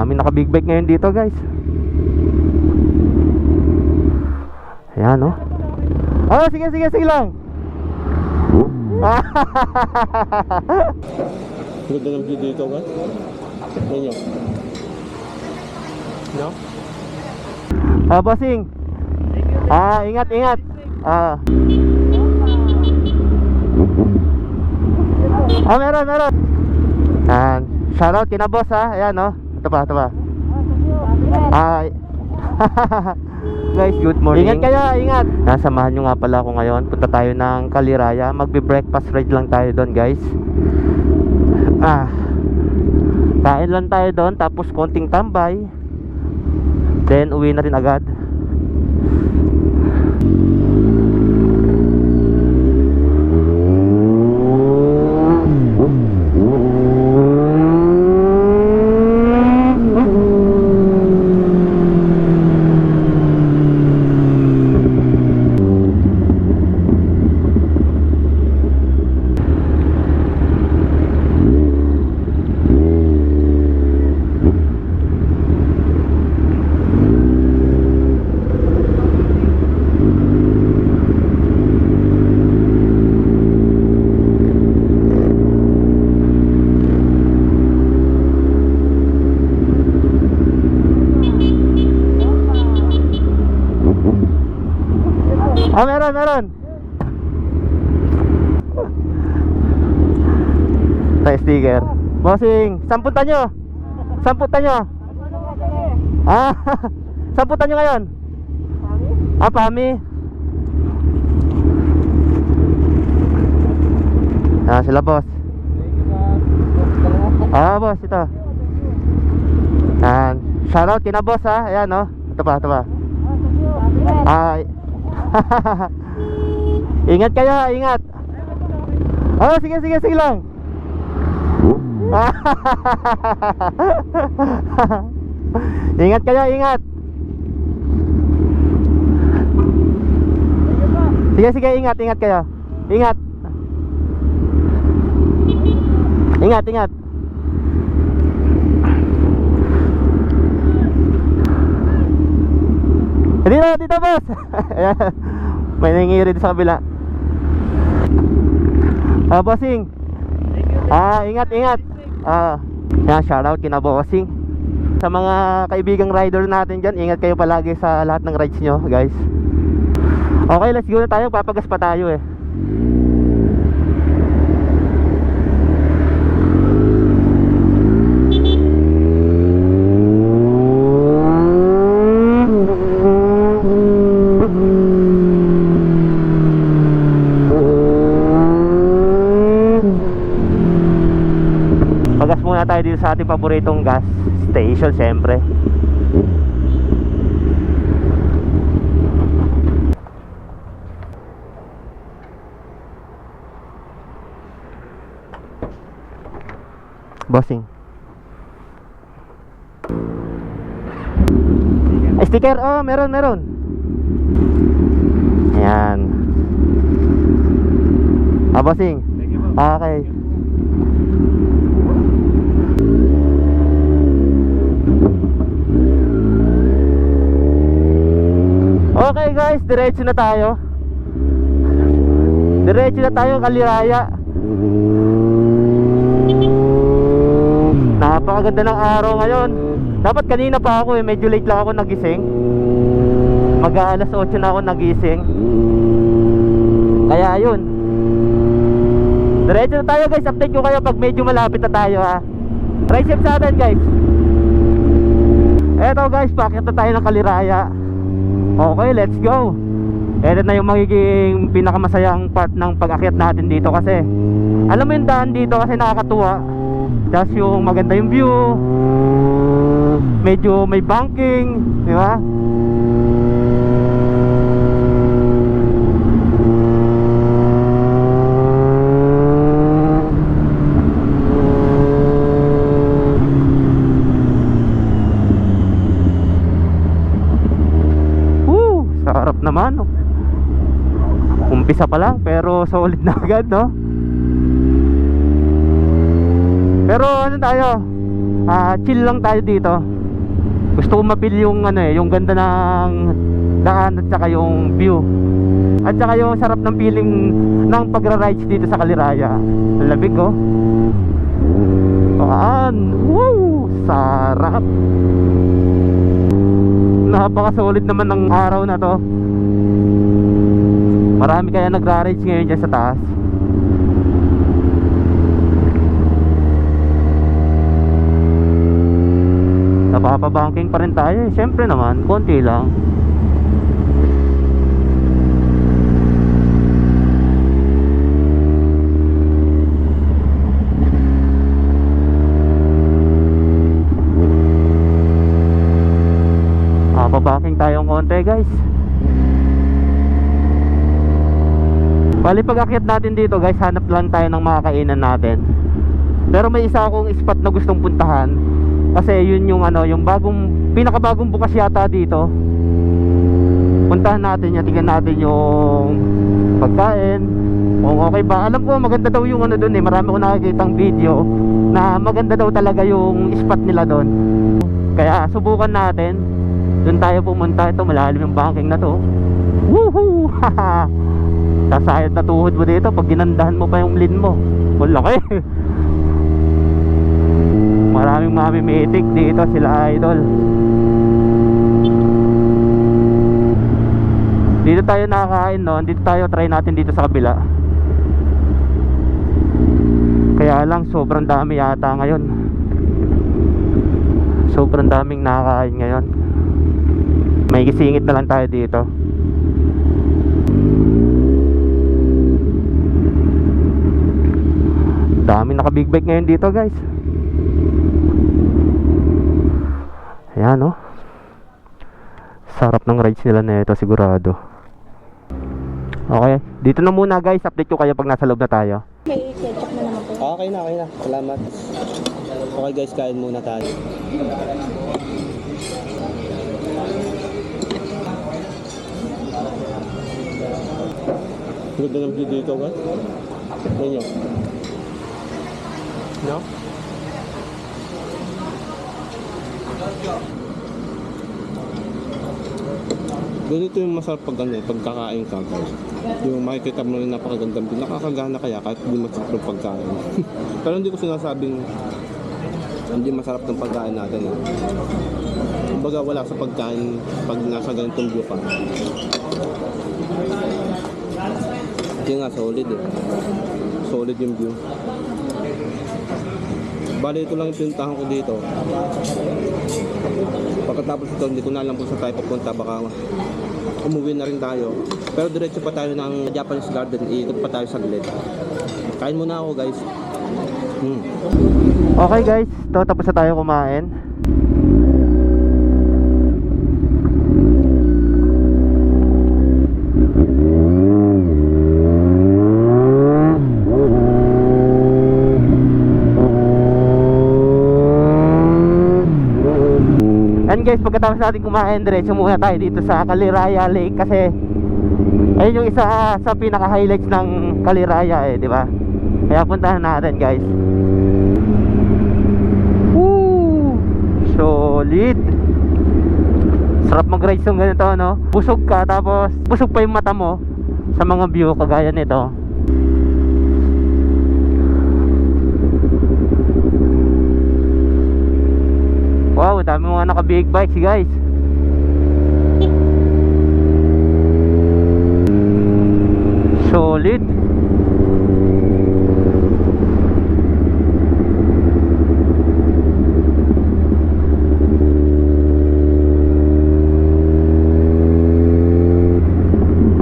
Daming naka big bike ngayon dito, guys. Ayan, no? Oh, sige lang. Ganda ng view dito, guys. Tignan nyo. No? Bossing. Ingat. Meron. Ayan. Shoutout kina boss, ha. Ayan, no? Ito pa. Guys, good morning. Ingat kayo, ingat. Nasamahan nyo nga pala ako ngayon. Punta tayo ng Kaliraya. Magbe-breakfast ride lang tayo doon, guys. Kain lang tayo doon, tapos konting tambay. Then uwi na rin agad. Meron. Tayo sticker. Bossing, samputan nyo. Samputan nyo ngayon. Pami. Sila boss. Boss, ito. Shoutout kina boss, ha. Ayan, no. Ito pa. Ingat kayo, ingat. Sige lang. Ingat kayo, ingat. Sige, ingat kayo. Ingat. Dito boss. May nangyiri sa kabila. Bossing. Ingat. Yan, shoutout kina bossing. Sa mga kaibigang rider natin dyan, ingat kayo palagi sa lahat ng rides nyo, guys. Okay, let's go na tayo. Papagas pa tayo eh. Pagas muna tayo dito sa ating paboritong gas station, syempre. Bossing. Sticker, meron. Ayan. Bossing. Okay. Okay guys, diretso na tayo. Kaliraya. Napakaganda ng araw ngayon. Dapat kanina pa ako medyo late lang ako nagising. Mag-aalas 8 na ako nagising. Kaya ayun. Diretso na tayo guys, update ko kayo pag medyo malapit na tayo, ha. Ride safe sa atin guys. Eto guys, paakyat na tayo ng Kaliraya. Okay, let's go. Ito na yung magiging pinakamasayang part ng pag-akyat natin dito, kasi alam mo yung daan dito kasi nakakatuwa. Tapos yung maganda yung view, medyo may banking, di ba? Sarap naman, no? Umpisa pa lang pero solid na agad, no? Pero ano tayo, chill lang tayo dito. Gusto ko mapil yung ano eh, yung ganda ng daan at saka yung view. At saka yung sarap ng feeling ng pagra-rides dito sa Caliraya. Ang labig oh. Wow, sarap. Napaka-solid naman ng araw na to. Marami kaya nagra-rides ngayon dyan sa taas. Napapabanking pa rin tayo eh. Siyempre naman, konti lang. Napabanking tayong konti guys. Bali pag akyat natin dito guys, hanap lang tayo ng mga kainan natin. Pero may isa akong spot na gustong puntahan. Kasi yun yung ano, yung pinakabagong bukas yata dito. Puntahan natin yan, tingnan natin yung pagkain, kung okay ba. Alam ko maganda daw yung ano dun eh, marami ko nakikitang video na maganda daw talaga yung spot nila dun. Kaya subukan natin. Dun tayo pumunta. Ito malalim yung banking na to. Woohoo! Sasayad na tuhod mo dito pag ginandahan mo pa yung lin mo. Malaki. Maraming mamimitik dito sila idol. Dito tayo nakakain noon. Dito tayo try natin dito sa kabila. Kaya lang sobrang dami yata ngayon. Sobrang daming nakakain ngayon. May kisingit na lang tayo dito. Daming naka big bike ngayon dito guys. Ayan oh. Sarap ng rides nila na ito sigurado. Okay, dito na muna guys. Update ko kayo pag nasa loob na tayo. May ketchup na naman po. Okay na. Salamat. Okay guys, kain muna tayo. Ganda ng view dito guys. Ayan nyo. No? Ganito yung masarap pag ano, pagkakain ka guys. Yung makikita mo rin napakagandang view. Nakakagana kaya kahit hindi masarap yung pagkain. Pero hindi ko sinasabing hindi masarap ng pagkain natin eh. Kumbaga wala sa pagkain pag nasa ganitong view pa. Hindi nga, solid eh. Solid yung view. Bali ito lang yung pinuntahan ko dito. Pagkatapos ito, hindi ko na alam kung saan tayo papunta. Baka umuwi na rin tayo. Pero diretso pa tayo ng Japanese Garden. Iikot pa tayo saglit. Kain muna ako guys. Okay guys, ito tapos na tayo kumain. Guys, pagkatapos natin kumain, diretso muna tayo dito sa Caliraya Lake kasi ayun yung isa sa pinaka highlights ng Caliraya eh, di ba? Kaya puntahan natin guys. Woo! Solid. Sarap mag-rides yung ganito, no? Busog ka tapos busog pa yung mata mo sa mga view kagaya nito. Wow, dami mga naka big bikes guys. Solid.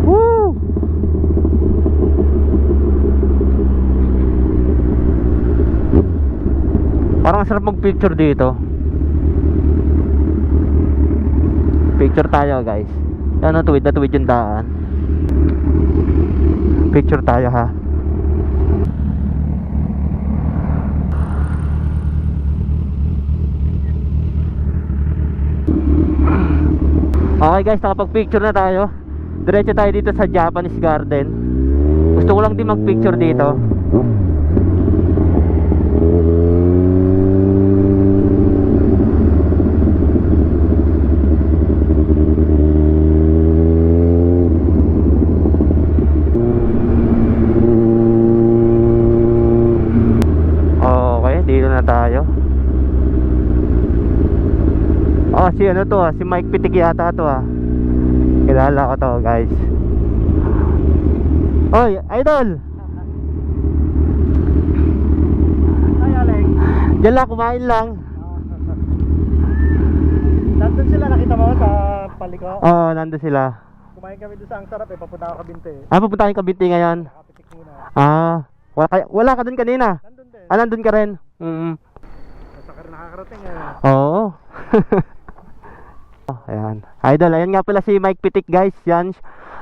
Woo! Parang sarap mag-picture dito. Picture tayo guys. Ano, tuwid na tuwid yung daan. Picture tayo ha. Okay guys, nakapag-picture na tayo. Diretso tayo dito sa Japanese Garden. Gusto ko lang din mag-picture dito. Oh, si ano to si Mike Pitik yata to Kilala ko to, guys. Oy, idol. Ay, Aleng. Diyan lang, kumain lang. Nandun sila, nakita mo sa paliko. Oo, nandun sila. Kumain kami doon sa Ang Sarap papunta ako Kabinte. Pupunta kayong Kabinti ngayon. Nakapitik muna. Wala ka dun kanina. Nandun din. Nandun ka rin. Basta ka rin nakakarating Oo. Ayan. Idol, ayan nga pala si Mike Pitik, guys. Yan.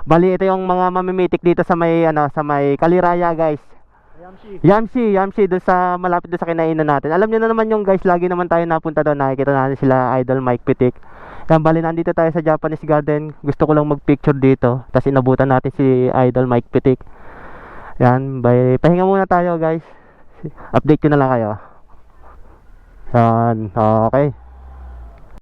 Bali, ito yung mga mamimitik dito sa may sa may Kaliraya, guys. Yamsi doon sa malapit doon sa kinainan natin. Alam niyo na naman yung guys, lagi naman tayo napunta doon. Nakikita natin sila Idol Mike Pitik. Yan, bali nandito tayo sa Japanese Garden. Gusto ko lang mag-picture dito. Tapos inabutan natin si Idol Mike Pitik. Yan, pahinga muna tayo, guys. Update ko na lang kayo. Yan, okay.